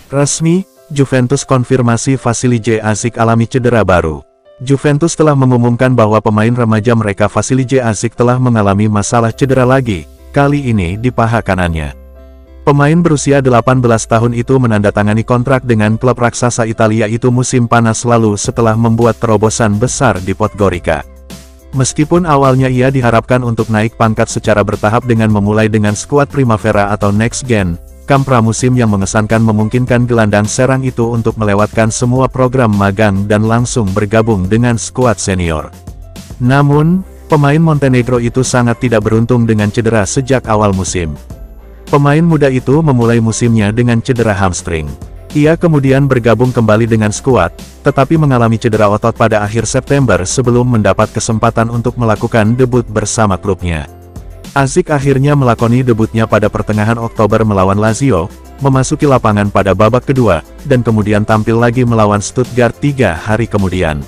Resmi, Juventus konfirmasi Vasilij Azic alami cedera baru. Juventus telah mengumumkan bahwa pemain remaja mereka Vasilij Azic telah mengalami masalah cedera lagi, kali ini di paha kanannya. Pemain berusia 18 tahun itu menandatangani kontrak dengan klub raksasa Italia itu musim panas lalu setelah membuat terobosan besar di Podgorica. Meskipun awalnya ia diharapkan untuk naik pangkat secara bertahap dengan memulai dengan skuad Primavera atau Next Gen, kamp pramusim yang mengesankan memungkinkan gelandang serang itu untuk melewatkan semua program magang dan langsung bergabung dengan skuad senior. Namun, pemain Montenegro itu sangat tidak beruntung dengan cedera sejak awal musim. Pemain muda itu memulai musimnya dengan cedera hamstring. Ia kemudian bergabung kembali dengan skuad, tetapi mengalami cedera otot pada akhir September sebelum mendapat kesempatan untuk melakukan debut bersama klubnya. Azic akhirnya melakoni debutnya pada pertengahan Oktober melawan Lazio, memasuki lapangan pada babak kedua, dan kemudian tampil lagi melawan Stuttgart 3 hari kemudian.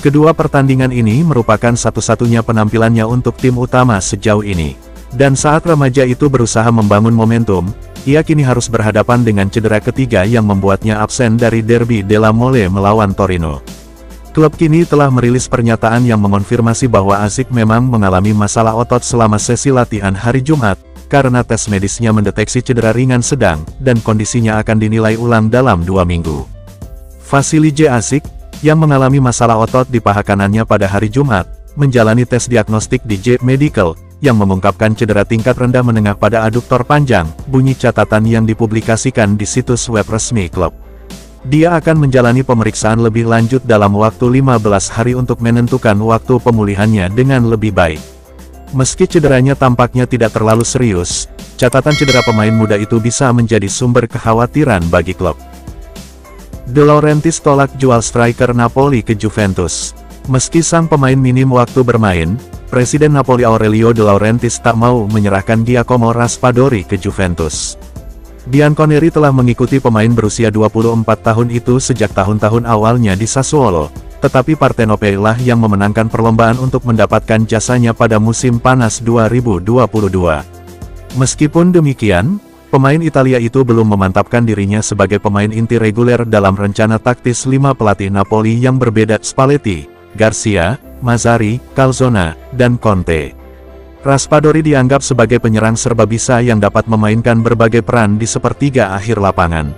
Kedua pertandingan ini merupakan satu-satunya penampilannya untuk tim utama sejauh ini. Dan saat remaja itu berusaha membangun momentum, ia kini harus berhadapan dengan cedera ketiga yang membuatnya absen dari Derby della Mole melawan Torino. Klub kini telah merilis pernyataan yang mengonfirmasi bahwa Azic memang mengalami masalah otot selama sesi latihan hari Jumat, karena tes medisnya mendeteksi cedera ringan sedang, dan kondisinya akan dinilai ulang dalam 2 minggu. Vasilij Azic, yang mengalami masalah otot di paha kanannya pada hari Jumat, menjalani tes diagnostik di J Medical, yang mengungkapkan cedera tingkat rendah menengah pada aduktor panjang, bunyi catatan yang dipublikasikan di situs web resmi klub. Dia akan menjalani pemeriksaan lebih lanjut dalam waktu 15 hari untuk menentukan waktu pemulihannya dengan lebih baik. Meski cederanya tampaknya tidak terlalu serius, catatan cedera pemain muda itu bisa menjadi sumber kekhawatiran bagi klub. De Laurentiis tolak jual striker Napoli ke Juventus. Meski sang pemain minim waktu bermain, Presiden Napoli Aurelio De Laurentiis tak mau menyerahkan Giacomo Raspadori ke Juventus. Bianconeri telah mengikuti pemain berusia 24 tahun itu sejak tahun-tahun awalnya di Sassuolo, tetapi Partenope lah yang memenangkan perlombaan untuk mendapatkan jasanya pada musim panas 2022. Meskipun demikian, pemain Italia itu belum memantapkan dirinya sebagai pemain inti reguler dalam rencana taktis 5 pelatih Napoli yang berbeda: Spalletti, Garcia, Mazzarri, Calzona, dan Conte. Raspadori dianggap sebagai penyerang serba bisa yang dapat memainkan berbagai peran di sepertiga akhir lapangan.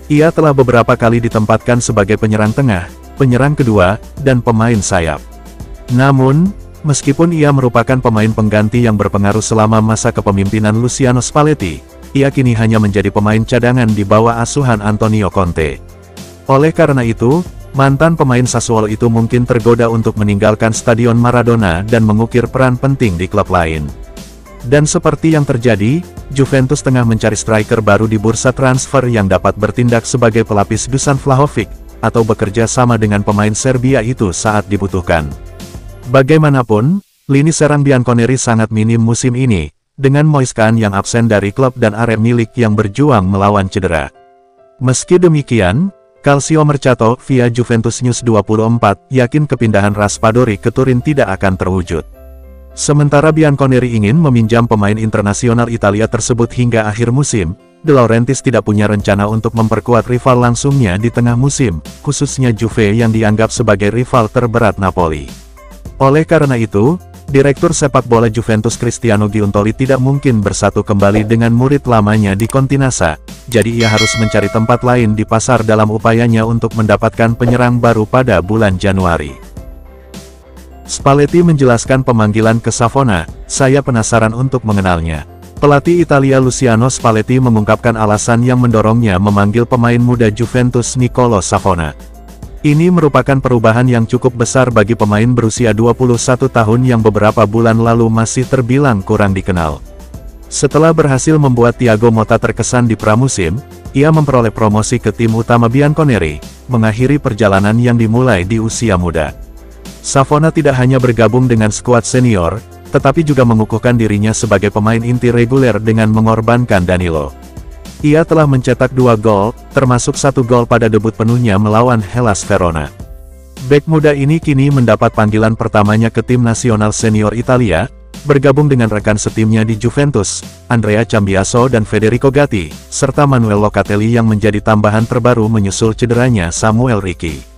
Ia telah beberapa kali ditempatkan sebagai penyerang tengah, penyerang kedua, dan pemain sayap. Namun, meskipun ia merupakan pemain pengganti yang berpengaruh selama masa kepemimpinan Luciano Spalletti, ia kini hanya menjadi pemain cadangan di bawah asuhan Antonio Conte. Oleh karena itu, mantan pemain Sassuolo itu mungkin tergoda untuk meninggalkan Stadion Maradona dan mengukir peran penting di klub lain. Dan seperti yang terjadi, Juventus tengah mencari striker baru di bursa transfer yang dapat bertindak sebagai pelapis Dusan Vlahovic, atau bekerja sama dengan pemain Serbia itu saat dibutuhkan. Bagaimanapun, lini serang Bianconeri sangat minim musim ini, dengan Moise Kean yang absen dari klub dan Arem Milik yang berjuang melawan cedera. Meski demikian, Calcio Mercato via Juventus News 24 yakin kepindahan Raspadori ke Turin tidak akan terwujud. Sementara Bianconeri ingin meminjam pemain internasional Italia tersebut hingga akhir musim, De Laurentiis tidak punya rencana untuk memperkuat rival langsungnya di tengah musim, khususnya Juve yang dianggap sebagai rival terberat Napoli. Oleh karena itu, Direktur sepak bola Juventus Cristiano Giuntoli tidak mungkin bersatu kembali dengan murid lamanya di Continassa, jadi ia harus mencari tempat lain di pasar dalam upayanya untuk mendapatkan penyerang baru pada bulan Januari. Spalletti menjelaskan pemanggilan ke Savona, "Saya penasaran untuk mengenalnya." Pelatih Italia Luciano Spalletti mengungkapkan alasan yang mendorongnya memanggil pemain muda Juventus Niccolò Savona. Ini merupakan perubahan yang cukup besar bagi pemain berusia 21 tahun yang beberapa bulan lalu masih terbilang kurang dikenal. Setelah berhasil membuat Thiago Motta terkesan di pramusim, ia memperoleh promosi ke tim utama Bianconeri, mengakhiri perjalanan yang dimulai di usia muda. Savona tidak hanya bergabung dengan skuad senior, tetapi juga mengukuhkan dirinya sebagai pemain inti reguler dengan mengorbankan Danilo. Ia telah mencetak 2 gol, termasuk 1 gol pada debut penuhnya melawan Hellas Verona. Bek muda ini kini mendapat panggilan pertamanya ke tim nasional senior Italia, bergabung dengan rekan setimnya di Juventus, Andrea Cambiaso dan Federico Gatti, serta Manuel Locatelli yang menjadi tambahan terbaru menyusul cederanya Samuel Ricci.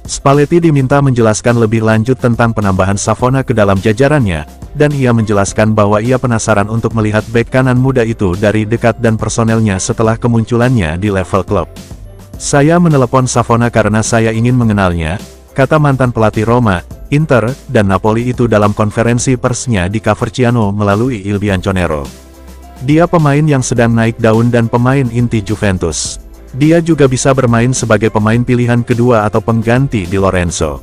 Spalletti diminta menjelaskan lebih lanjut tentang penambahan Savona ke dalam jajarannya, dan ia menjelaskan bahwa ia penasaran untuk melihat bek kanan muda itu dari dekat dan personelnya setelah kemunculannya di level klub. "Saya menelepon Savona karena saya ingin mengenalnya," kata mantan pelatih Roma, Inter, dan Napoli itu dalam konferensi persnya di Coverciano melalui Il Bianconero. "Dia pemain yang sedang naik daun dan pemain inti Juventus. Dia juga bisa bermain sebagai pemain pilihan kedua atau pengganti di Lorenzo."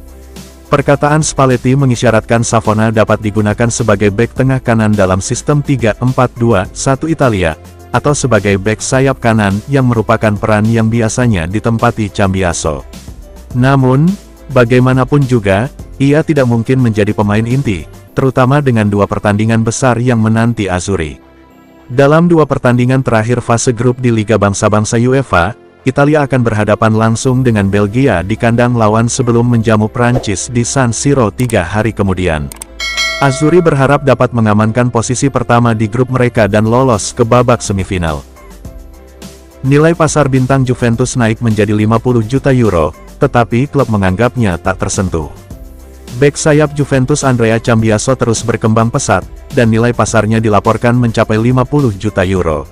Perkataan Spalletti mengisyaratkan Savona dapat digunakan sebagai bek tengah kanan dalam sistem 3-4-2-1 Italia, atau sebagai bek sayap kanan yang merupakan peran yang biasanya ditempati Cambiaso. Namun, bagaimanapun juga, ia tidak mungkin menjadi pemain inti, terutama dengan dua pertandingan besar yang menanti Azzurri. Dalam dua pertandingan terakhir fase grup di Liga Bangsa-Bangsa UEFA, Italia akan berhadapan langsung dengan Belgia di kandang lawan sebelum menjamu Prancis di San Siro 3 hari kemudian. Azzurri berharap dapat mengamankan posisi pertama di grup mereka dan lolos ke babak semifinal. Nilai pasar bintang Juventus naik menjadi 50 juta euro, tetapi klub menganggapnya tak tersentuh. Bek sayap Juventus Andrea Cambiaso terus berkembang pesat, dan nilai pasarnya dilaporkan mencapai 50 juta euro.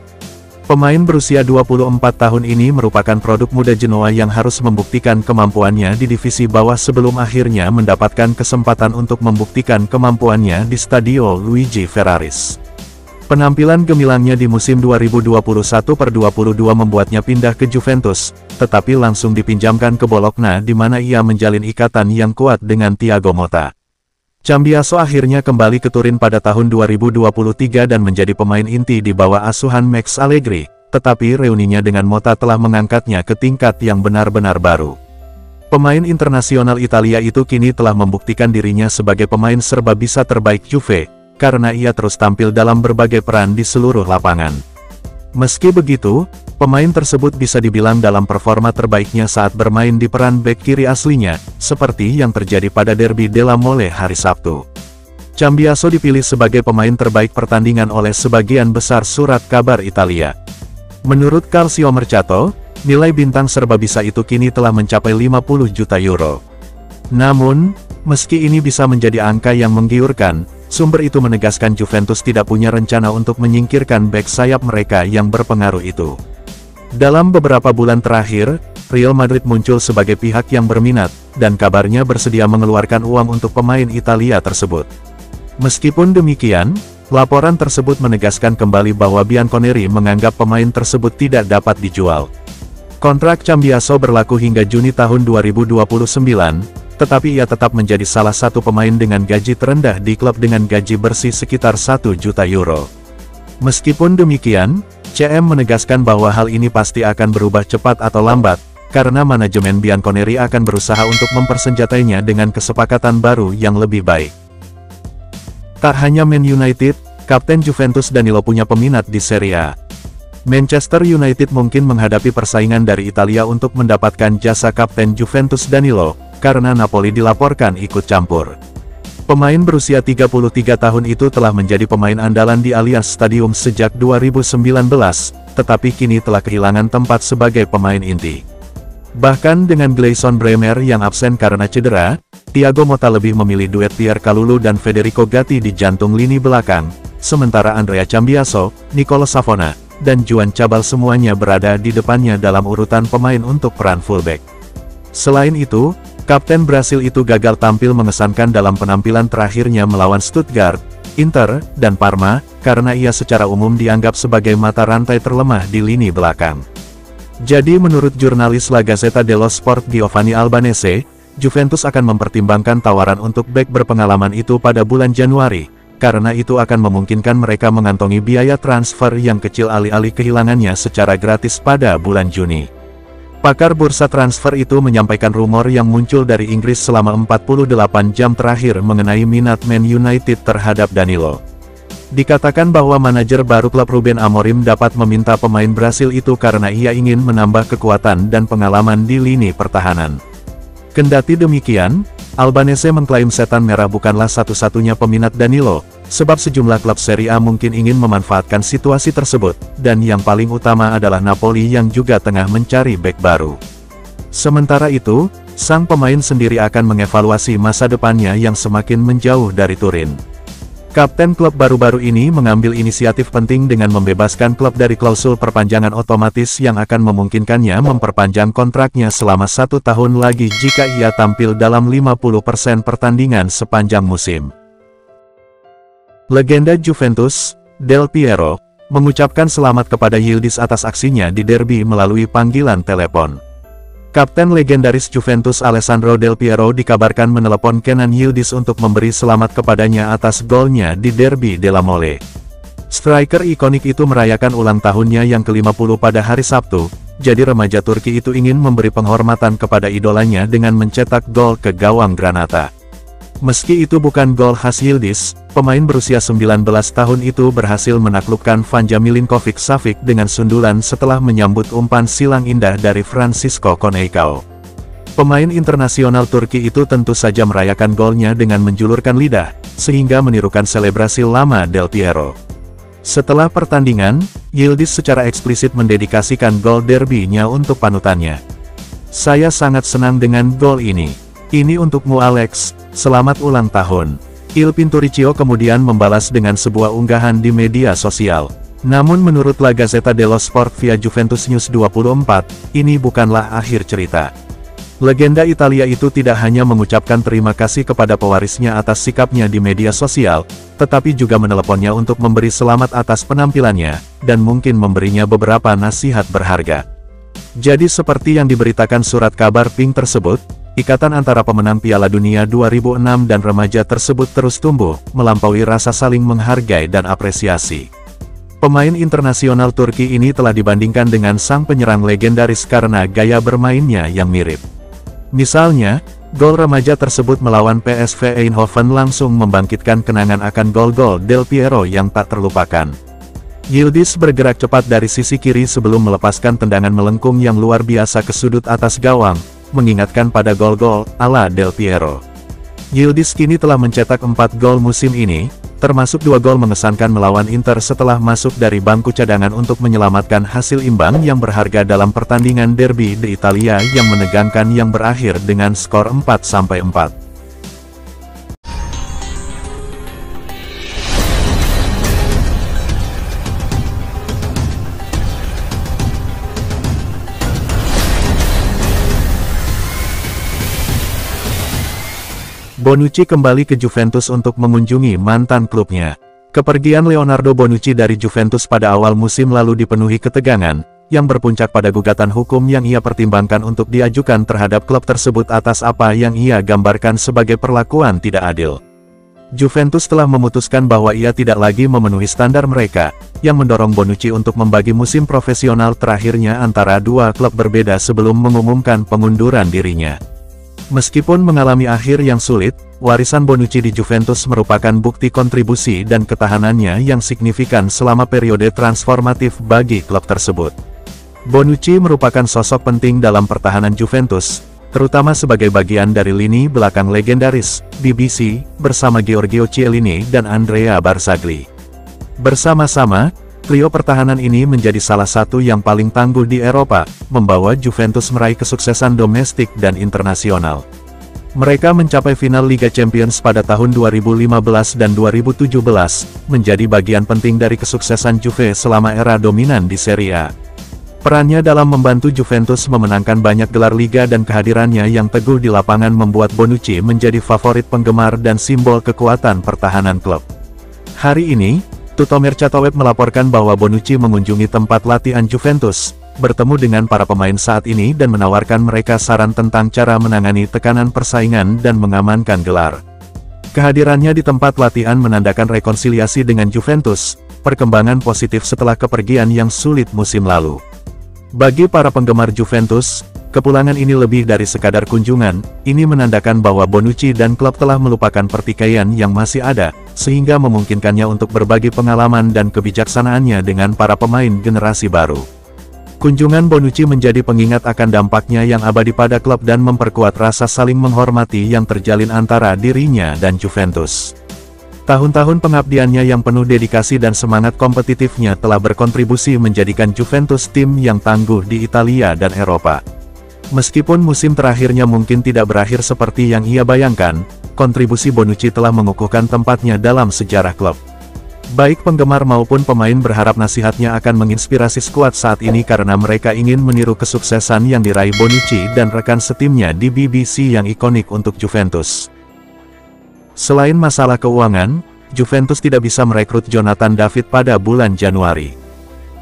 Pemain berusia 24 tahun ini merupakan produk muda Genoa yang harus membuktikan kemampuannya di divisi bawah sebelum akhirnya mendapatkan kesempatan untuk membuktikan kemampuannya di Stadio Luigi Ferraris. Penampilan gemilangnya di musim 2021/22 membuatnya pindah ke Juventus, tetapi langsung dipinjamkan ke Bologna di mana ia menjalin ikatan yang kuat dengan Thiago Motta. Cambiaso akhirnya kembali ke Turin pada tahun 2023 dan menjadi pemain inti di bawah asuhan Max Allegri, tetapi reuninya dengan Motta telah mengangkatnya ke tingkat yang benar-benar baru. Pemain internasional Italia itu kini telah membuktikan dirinya sebagai pemain serba bisa terbaik Juve, karena ia terus tampil dalam berbagai peran di seluruh lapangan. Meski begitu, pemain tersebut bisa dibilang dalam performa terbaiknya saat bermain di peran bek kiri aslinya, seperti yang terjadi pada Derby della Mole hari Sabtu. Cambiaso dipilih sebagai pemain terbaik pertandingan oleh sebagian besar surat kabar Italia. Menurut Calcio Mercato, nilai bintang serba bisa itu kini telah mencapai 50 juta euro. Namun, meski ini bisa menjadi angka yang menggiurkan, sumber itu menegaskan Juventus tidak punya rencana untuk menyingkirkan bek sayap mereka yang berpengaruh itu. Dalam beberapa bulan terakhir, Real Madrid muncul sebagai pihak yang berminat, dan kabarnya bersedia mengeluarkan uang untuk pemain Italia tersebut. Meskipun demikian, laporan tersebut menegaskan kembali bahwa Bianconeri menganggap pemain tersebut tidak dapat dijual. Kontrak Cambiaso berlaku hingga Juni tahun 2029, tetapi ia tetap menjadi salah satu pemain dengan gaji terendah di klub dengan gaji bersih sekitar 1 juta euro. Meskipun demikian, CM menegaskan bahwa hal ini pasti akan berubah cepat atau lambat, karena manajemen Bianconeri akan berusaha untuk mempersenjatainya dengan kesepakatan baru yang lebih baik. Tak hanya Man United, Kapten Juventus Danilo punya peminat di Serie A. Manchester United mungkin menghadapi persaingan dari Italia untuk mendapatkan jasa Kapten Juventus Danilo, karena Napoli dilaporkan ikut campur. Pemain berusia 33 tahun itu telah menjadi pemain andalan di Allianz Stadium sejak 2019, tetapi kini telah kehilangan tempat sebagai pemain inti. Bahkan dengan Gleison Bremer yang absen karena cedera, Thiago Motta lebih memilih duet Pierre Kalulu dan Federico Gatti di jantung lini belakang, sementara Andrea Cambiaso, Nicolo Savona, dan Juan Cabal semuanya berada di depannya dalam urutan pemain untuk peran fullback. Selain itu, Kapten Brasil itu gagal tampil mengesankan dalam penampilan terakhirnya melawan Stuttgart, Inter, dan Parma, karena ia secara umum dianggap sebagai mata rantai terlemah di lini belakang. Jadi menurut jurnalis La Gazzetta dello Sport Giovanni Albanese, Juventus akan mempertimbangkan tawaran untuk bek berpengalaman itu pada bulan Januari, karena itu akan memungkinkan mereka mengantongi biaya transfer yang kecil alih-alih kehilangannya secara gratis pada bulan Juni. Pakar bursa transfer itu menyampaikan rumor yang muncul dari Inggris selama 48 jam terakhir mengenai minat Man United terhadap Danilo. Dikatakan bahwa manajer baru klub Ruben Amorim dapat meminta pemain Brasil itu karena ia ingin menambah kekuatan dan pengalaman di lini pertahanan. Kendati demikian, Albanese mengklaim Setan Merah bukanlah satu-satunya peminat Danilo, Sebab sejumlah klub Serie A mungkin ingin memanfaatkan situasi tersebut, dan yang paling utama adalah Napoli yang juga tengah mencari bek baru. Sementara itu, sang pemain sendiri akan mengevaluasi masa depannya yang semakin menjauh dari Turin. Kapten klub baru-baru ini mengambil inisiatif penting dengan membebaskan klub dari klausul perpanjangan otomatis yang akan memungkinkannya memperpanjang kontraknya selama 1 tahun lagi jika ia tampil dalam 50% pertandingan sepanjang musim. Legenda Juventus, Del Piero, mengucapkan selamat kepada Yildiz atas aksinya di derby melalui panggilan telepon. Kapten legendaris Juventus Alessandro Del Piero dikabarkan menelepon Kenan Yildiz untuk memberi selamat kepadanya atas golnya di derby della Mole. Striker ikonik itu merayakan ulang tahunnya yang ke-50 pada hari Sabtu, jadi remaja Turki itu ingin memberi penghormatan kepada idolanya dengan mencetak gol ke gawang Granata. Meski itu bukan gol khas Yildiz, pemain berusia 19 tahun itu berhasil menaklukkan Vanja Milinkovic-Savic dengan sundulan setelah menyambut umpan silang indah dari Francisco Coneição. Pemain internasional Turki itu tentu saja merayakan golnya dengan menjulurkan lidah, sehingga menirukan selebrasi lama Del Piero. Setelah pertandingan, Yildiz secara eksplisit mendedikasikan gol derby-nya untuk panutannya. "Saya sangat senang dengan gol ini. Ini untukmu Alex, selamat ulang tahun." Il Pinturicchio kemudian membalas dengan sebuah unggahan di media sosial. Namun menurut La Gazzetta dello Sport via Juventus News 24, ini bukanlah akhir cerita. Legenda Italia itu tidak hanya mengucapkan terima kasih kepada pewarisnya atas sikapnya di media sosial, tetapi juga meneleponnya untuk memberi selamat atas penampilannya, dan mungkin memberinya beberapa nasihat berharga. Jadi seperti yang diberitakan surat kabar Pink tersebut, ikatan antara pemenang Piala Dunia 2006 dan remaja tersebut terus tumbuh, melampaui rasa saling menghargai dan apresiasi. Pemain internasional Turki ini telah dibandingkan dengan sang penyerang legendaris karena gaya bermainnya yang mirip. Misalnya, gol remaja tersebut melawan PSV Eindhoven langsung membangkitkan kenangan akan gol-gol Del Piero yang tak terlupakan. Yildiz bergerak cepat dari sisi kiri sebelum melepaskan tendangan melengkung yang luar biasa ke sudut atas gawang, mengingatkan pada gol-gol ala Del Piero. Yildiz kini telah mencetak 4 gol musim ini, termasuk 2 gol mengesankan melawan Inter setelah masuk dari bangku cadangan untuk menyelamatkan hasil imbang yang berharga dalam pertandingan derby di Italia yang menegangkan yang berakhir dengan skor 4-4. Bonucci kembali ke Juventus untuk mengunjungi mantan klubnya. Kepergian Leonardo Bonucci dari Juventus pada awal musim lalu dipenuhi ketegangan, yang berpuncak pada gugatan hukum yang ia pertimbangkan untuk diajukan terhadap klub tersebut atas apa yang ia gambarkan sebagai perlakuan tidak adil. Juventus telah memutuskan bahwa ia tidak lagi memenuhi standar mereka, yang mendorong Bonucci untuk membagi musim profesional terakhirnya antara 2 klub berbeda sebelum mengumumkan pengunduran dirinya. Meskipun mengalami akhir yang sulit, warisan Bonucci di Juventus merupakan bukti kontribusi dan ketahanannya yang signifikan selama periode transformatif bagi klub tersebut. Bonucci merupakan sosok penting dalam pertahanan Juventus, terutama sebagai bagian dari lini belakang legendaris BBC, bersama Giorgio Chiellini dan Andrea Barzagli. Bersama-sama, trio pertahanan ini menjadi salah satu yang paling tangguh di Eropa, membawa Juventus meraih kesuksesan domestik dan internasional. Mereka mencapai final Liga Champions pada tahun 2015 dan 2017, menjadi bagian penting dari kesuksesan Juve selama era dominan di Serie A. Perannya dalam membantu Juventus memenangkan banyak gelar liga dan kehadirannya yang teguh di lapangan membuat Bonucci menjadi favorit penggemar dan simbol kekuatan pertahanan klub. Hari ini, Tutomer Chatoweb melaporkan bahwa Bonucci mengunjungi tempat latihan Juventus, bertemu dengan para pemain saat ini dan menawarkan mereka saran tentang cara menangani tekanan persaingan dan mengamankan gelar. Kehadirannya di tempat latihan menandakan rekonsiliasi dengan Juventus, perkembangan positif setelah kepergian yang sulit musim lalu. Bagi para penggemar Juventus, kepulangan ini lebih dari sekadar kunjungan, ini menandakan bahwa Bonucci dan klub telah melupakan pertikaian yang masih ada, sehingga memungkinkannya untuk berbagi pengalaman dan kebijaksanaannya dengan para pemain generasi baru. Kunjungan Bonucci menjadi pengingat akan dampaknya yang abadi pada klub dan memperkuat rasa saling menghormati yang terjalin antara dirinya dan Juventus. Tahun-tahun pengabdiannya yang penuh dedikasi dan semangat kompetitifnya telah berkontribusi menjadikan Juventus tim yang tangguh di Italia dan Eropa. Meskipun musim terakhirnya mungkin tidak berakhir seperti yang ia bayangkan, kontribusi Bonucci telah mengukuhkan tempatnya dalam sejarah klub. Baik penggemar maupun pemain berharap nasihatnya akan menginspirasi skuad saat ini karena mereka ingin meniru kesuksesan yang diraih Bonucci dan rekan setimnya di BBC yang ikonik untuk Juventus. Selain masalah keuangan, Juventus tidak bisa merekrut Jonathan David pada bulan Januari.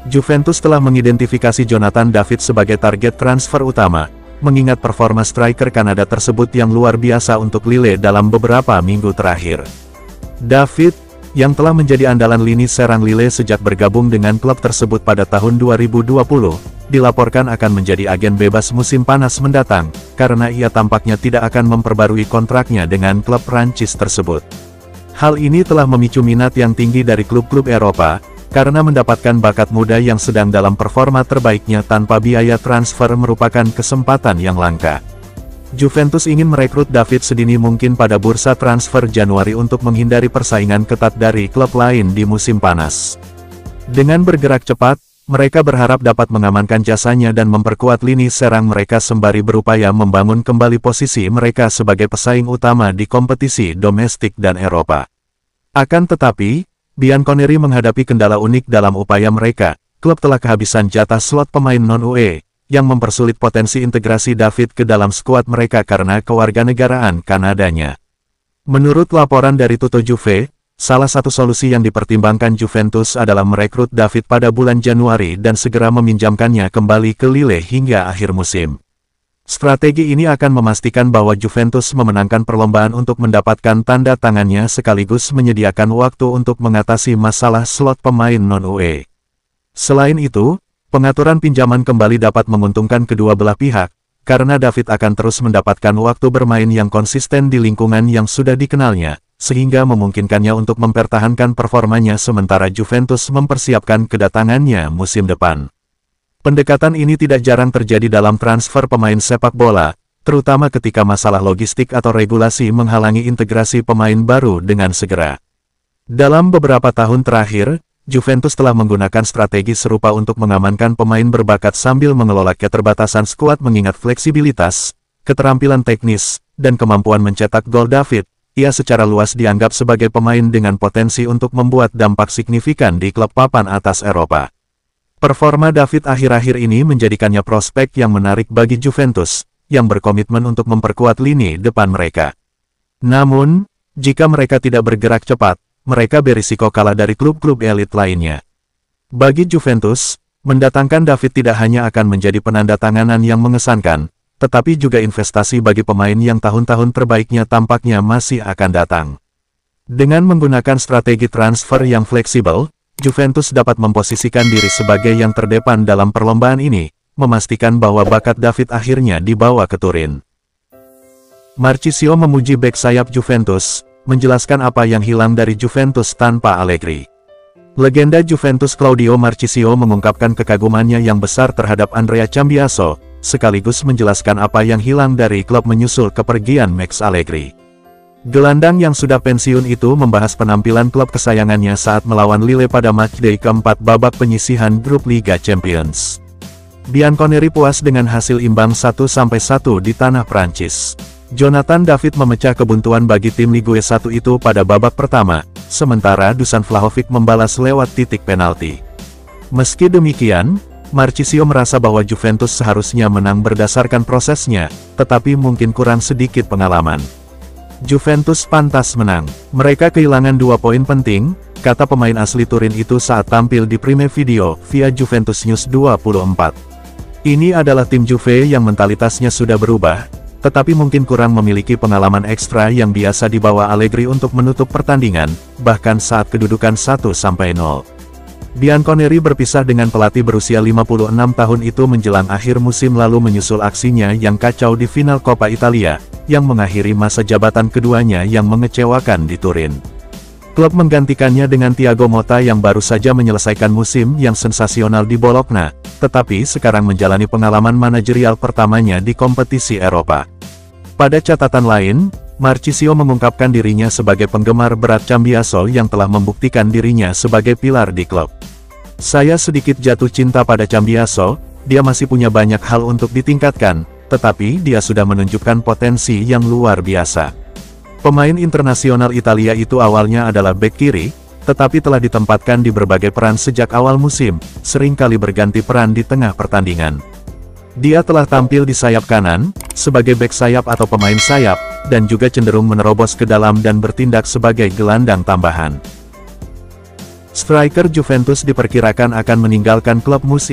Juventus telah mengidentifikasi Jonathan David sebagai target transfer utama, mengingat performa striker Kanada tersebut yang luar biasa untuk Lille dalam beberapa minggu terakhir. David, yang telah menjadi andalan lini serang Lille sejak bergabung dengan klub tersebut pada tahun 2020, dilaporkan akan menjadi agen bebas musim panas mendatang, karena ia tampaknya tidak akan memperbarui kontraknya dengan klub Prancis tersebut. Hal ini telah memicu minat yang tinggi dari klub-klub Eropa, karena mendapatkan bakat muda yang sedang dalam performa terbaiknya tanpa biaya transfer merupakan kesempatan yang langka. Juventus ingin merekrut David sedini mungkin pada bursa transfer Januari untuk menghindari persaingan ketat dari klub lain di musim panas. Dengan bergerak cepat, mereka berharap dapat mengamankan jasanya dan memperkuat lini serang mereka sembari berupaya membangun kembali posisi mereka sebagai pesaing utama di kompetisi domestik dan Eropa. Akan tetapi, Bianconeri menghadapi kendala unik dalam upaya mereka. Klub telah kehabisan jatah slot pemain non-UE, yang mempersulit potensi integrasi David ke dalam skuad mereka karena kewarganegaraan Kanadanya. Menurut laporan dari Tutto Juve, salah satu solusi yang dipertimbangkan Juventus adalah merekrut David pada bulan Januari dan segera meminjamkannya kembali ke Lille hingga akhir musim. Strategi ini akan memastikan bahwa Juventus memenangkan perlombaan untuk mendapatkan tanda tangannya sekaligus menyediakan waktu untuk mengatasi masalah slot pemain non-UE. Selain itu, pengaturan pinjaman kembali dapat menguntungkan kedua belah pihak, karena David akan terus mendapatkan waktu bermain yang konsisten di lingkungan yang sudah dikenalnya, sehingga memungkinkannya untuk mempertahankan performanya sementara Juventus mempersiapkan kedatangannya musim depan. Pendekatan ini tidak jarang terjadi dalam transfer pemain sepak bola, terutama ketika masalah logistik atau regulasi menghalangi integrasi pemain baru dengan segera. Dalam beberapa tahun terakhir, Juventus telah menggunakan strategi serupa untuk mengamankan pemain berbakat sambil mengelola keterbatasan skuad mengingat fleksibilitas, keterampilan teknis, dan kemampuan mencetak gol David. Ia secara luas dianggap sebagai pemain dengan potensi untuk membuat dampak signifikan di klub papan atas Eropa. Performa David akhir-akhir ini menjadikannya prospek yang menarik bagi Juventus, yang berkomitmen untuk memperkuat lini depan mereka. Namun, jika mereka tidak bergerak cepat, mereka berisiko kalah dari klub-klub elit lainnya. Bagi Juventus, mendatangkan David tidak hanya akan menjadi penandatanganan yang mengesankan, tetapi juga investasi bagi pemain yang tahun-tahun terbaiknya tampaknya masih akan datang. Dengan menggunakan strategi transfer yang fleksibel, Juventus dapat memposisikan diri sebagai yang terdepan dalam perlombaan ini, memastikan bahwa bakat David akhirnya dibawa ke Turin. Marchisio memuji bek sayap Juventus, menjelaskan apa yang hilang dari Juventus tanpa Allegri. Legenda Juventus Claudio Marchisio mengungkapkan kekagumannya yang besar terhadap Andrea Cambiaso, sekaligus menjelaskan apa yang hilang dari klub menyusul kepergian Max Allegri. Gelandang yang sudah pensiun itu membahas penampilan klub kesayangannya saat melawan Lille pada matchday keempat babak penyisihan grup Liga Champions. Bianconeri puas dengan hasil imbang 1-1 di tanah Prancis. Jonathan David memecah kebuntuan bagi tim Ligue 1 itu pada babak pertama, sementara Dusan Vlahovic membalas lewat titik penalti. Meski demikian, Marchisio merasa bahwa Juventus seharusnya menang berdasarkan prosesnya, tetapi mungkin kurang sedikit pengalaman. Juventus pantas menang. Mereka kehilangan 2 poin penting, kata pemain asli Turin itu saat tampil di Prime Video via Juventus News 24. Ini adalah tim Juve yang mentalitasnya sudah berubah, tetapi mungkin kurang memiliki pengalaman ekstra yang biasa dibawa Allegri untuk menutup pertandingan, bahkan saat kedudukan 1-0. Bianconeri berpisah dengan pelatih berusia 56 tahun itu menjelang akhir musim lalu menyusul aksinya yang kacau di final Coppa Italia, yang mengakhiri masa jabatan keduanya yang mengecewakan di Turin. Klub menggantikannya dengan Thiago Motta yang baru saja menyelesaikan musim yang sensasional di Bologna, tetapi sekarang menjalani pengalaman manajerial pertamanya di kompetisi Eropa. Pada catatan lain, Marchisio mengungkapkan dirinya sebagai penggemar berat Cambiaso yang telah membuktikan dirinya sebagai pilar di klub. Saya sedikit jatuh cinta pada Cambiaso, dia masih punya banyak hal untuk ditingkatkan, tetapi dia sudah menunjukkan potensi yang luar biasa. Pemain internasional Italia itu awalnya adalah bek kiri, tetapi telah ditempatkan di berbagai peran sejak awal musim, seringkali berganti peran di tengah pertandingan. Dia telah tampil di sayap kanan, sebagai bek sayap atau pemain sayap, dan juga cenderung menerobos ke dalam dan bertindak sebagai gelandang tambahan. Striker Juventus diperkirakan akan meninggalkan klub musim